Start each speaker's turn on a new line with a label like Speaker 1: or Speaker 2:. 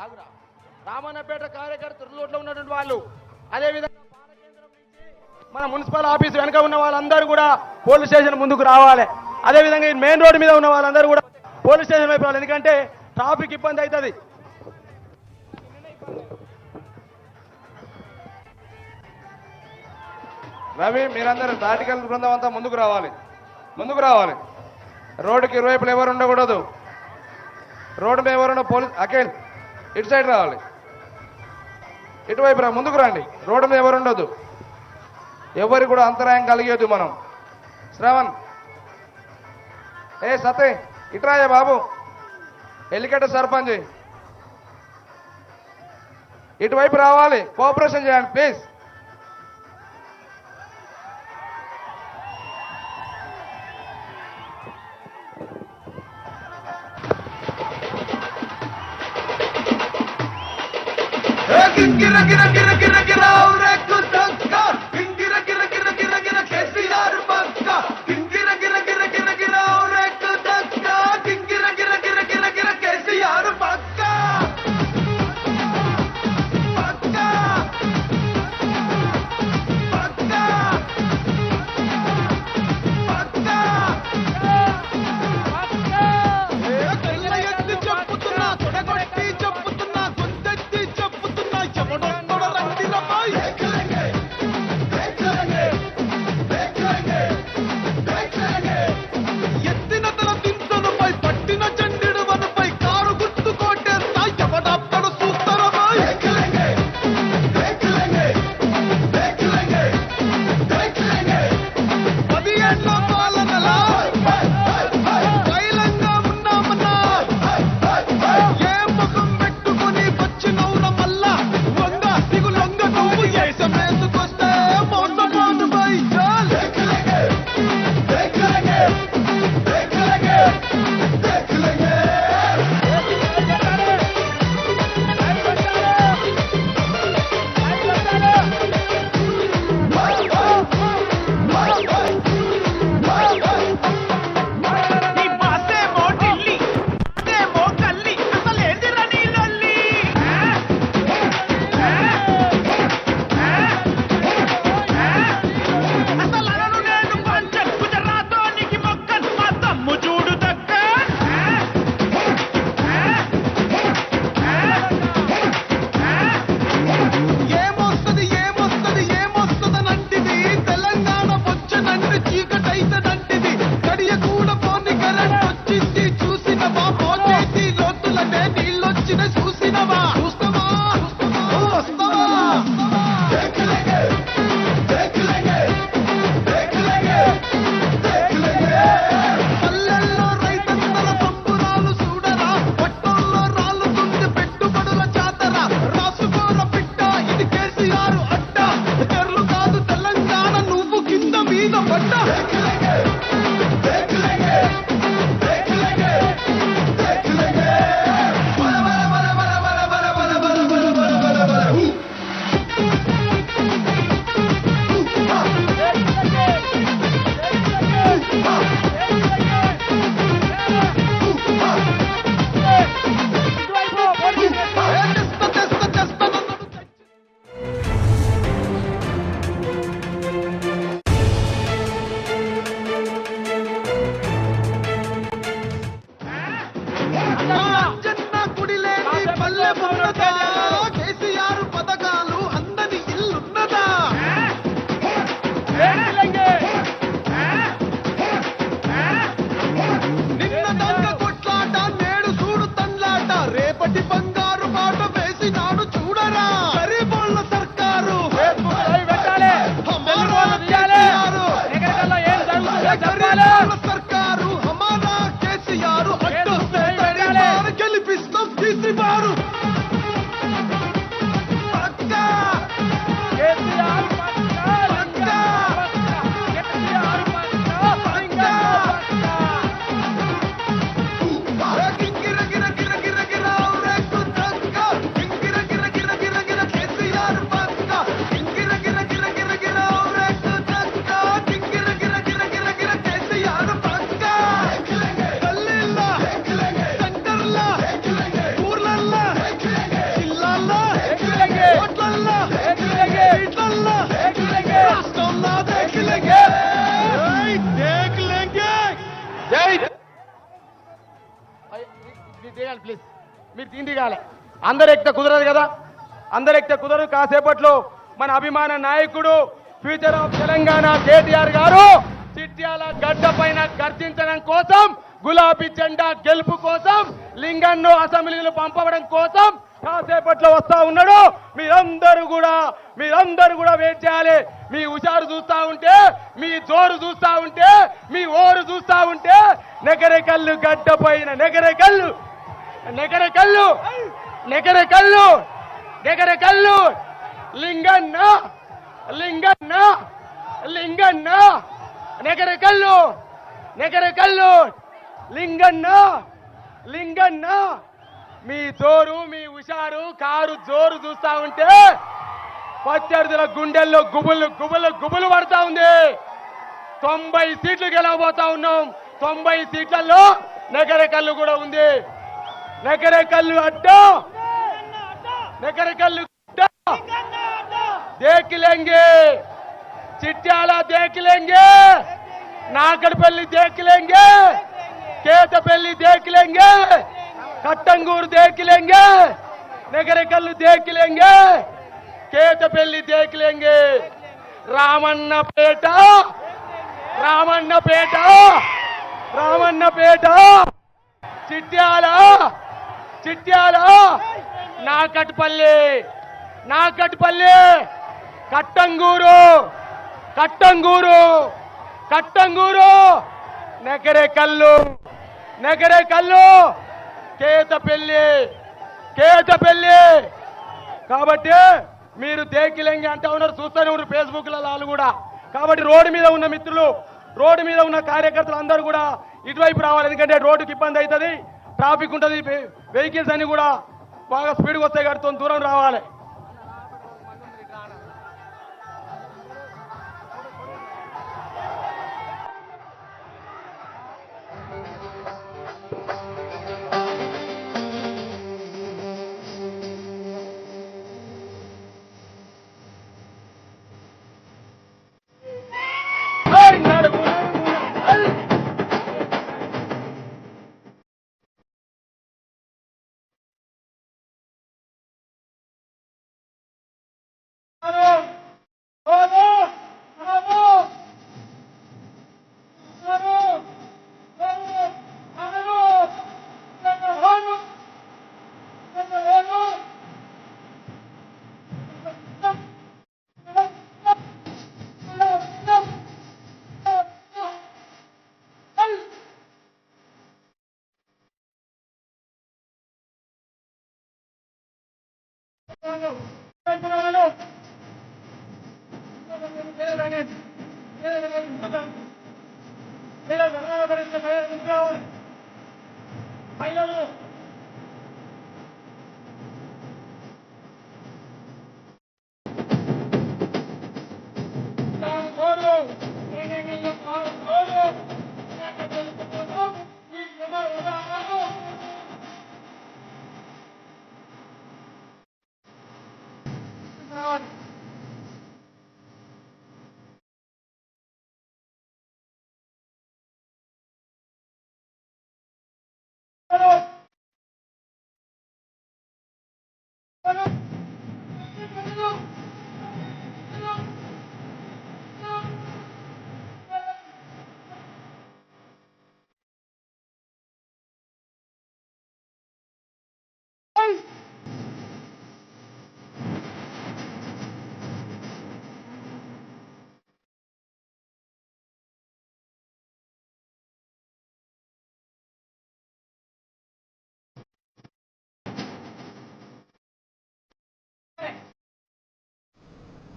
Speaker 1: ఆగురా. రామన్నపేట కార్యకర్తలు రోడ్లో ఉన్నటువంటి వాళ్ళు, అదేవిధంగా పాలకేంద్రం నుంచి మన మున్సిపల్ ఆఫీస్ వెనుక ఉన్న వాళ్ళందరూ కూడా పోలీస్ స్టేషన్ ముందుకు రావాలి. అదేవిధంగా ఈ మెయిన్ రోడ్డు మీద ఉన్న వాళ్ళందరూ కూడా పోలీస్ స్టేషన్ వైపు రావాలి. ఎందుకంటే ట్రాఫిక్ ఇబ్బంది అవుతుంది.
Speaker 2: రవి, మీరందరూ నాటికల్ బృందం అంతా ముందుకు రావాలి, ముందుకు రావాలి. రోడ్డుకి ఇరువైపులు ఎవరు ఉండకూడదు. రోడ్డు మీద ఎవరున్న పోలీస్ అఖిల్ ఇటు సైడ్ రావాలి, ఇటువైపు రా, ముందుకు రండి. రోడ్డు మీద ఎవరు ఉండదు, ఎవరికి కూడా అంతరాయం కలిగేది. మనం శ్రవణ్, ఏ సతే ఇట్రాయే బాబు, ఎలికట సర్పంచ్ ఇటువైపు రావాలి, కోఆపరేషన్ చేయండి ప్లీజ్.
Speaker 3: గిర గిర గిర గిర గిర ఔరెక్కు దక్క గిర గిర గిర గిర గిర కేసీఆర్ పక్క గిర గిర గిర గిర గిర ఔరెక్కు దక్క గిర గిర గిర గిర గిర కేసీఆర్ పక్క పక్క పక్క పక్క తెల్ల ఎత్తి చెప్పుతున్నా, తొడగొట్టి చెప్పుతున్నా, గొంతెత్తి చెప్పుతున్నా, ఎవడొక్కడు రండి
Speaker 1: దిగాలి ప్లీజ్, మీరు దీని దిగాలి. అందరు ఎక్కితే కుదరదు కదా, అందరు ఎక్కితే కుదరదు. కాసేపట్లో మన అభిమాన నాయకుడు ఫ్యూచర్ ఆఫ్ తెలంగాణ కేటీఆర్ గారు చిట్యాల గడ్డ పైన గర్జించడం కోసం, గులాబీ జెండా గెలుపు కోసం, లింగన్ను అసెంబ్లీలు పంపడం కోసం కాసేపట్లో వస్తా ఉన్నాడు. మీరందరూ కూడా వెయిట్ చేయాలి. మీ హుషారు చూస్తా ఉంటే, మీ జోరు చూస్తా ఉంటే, మీ ఓరు చూస్తా ఉంటే, నెగరెకల్లు గడ్డ పైన నెగరెకల్లు లింగన్న నెగరెకల్లు లింగన్న మీ జోరు, మీ హుషారు, కారు జోరు చూస్తా ఉంటే ప్రత్యర్థుల గుండెల్లో గుబులు పడతా ఉంది. 90 సీట్లు గెలవబోతా ఉన్నాం. 90 సీట్లలో నెగరెకల్లు కూడా ఉంది. నెగరెకల్లు అడ్డ దేకిలేంగే, చిట్యాల దేకిలేంగే, నాగడపల్లి దేకిలేంగే, కేతపల్లి దేకిలేంగే, కట్టంగూరు దేకిలేంగే, నెగరెకల్లు దేకిలేంగే, కేతపల్లి దేకిలేంగే. రామన్నపేట చిట్యాల నాకట్పల్లి కట్టంగూరు నెగరెకల్లు కేతపల్లి. కాబట్టి మీరు దేకిలెంగి అంటా ఉన్నారు, చూస్తూనే ఉన్నారు ఫేస్బుక్లలో వాళ్ళు కూడా. కాబట్టి రోడ్డు మీద ఉన్న మిత్రులు, రోడ్డు మీద ఉన్న కార్యకర్తలు అందరూ కూడా ఇటువైపు రావాలి. ఎందుకంటే రోడ్డుకి ఇబ్బంది అవుతుంది, ట్రాఫిక్ ఉంటుంది, వెహికల్స్ అన్ని కూడా బాగా స్పీడ్గా వస్తాయి కాబట్టి దూరం రావాలి.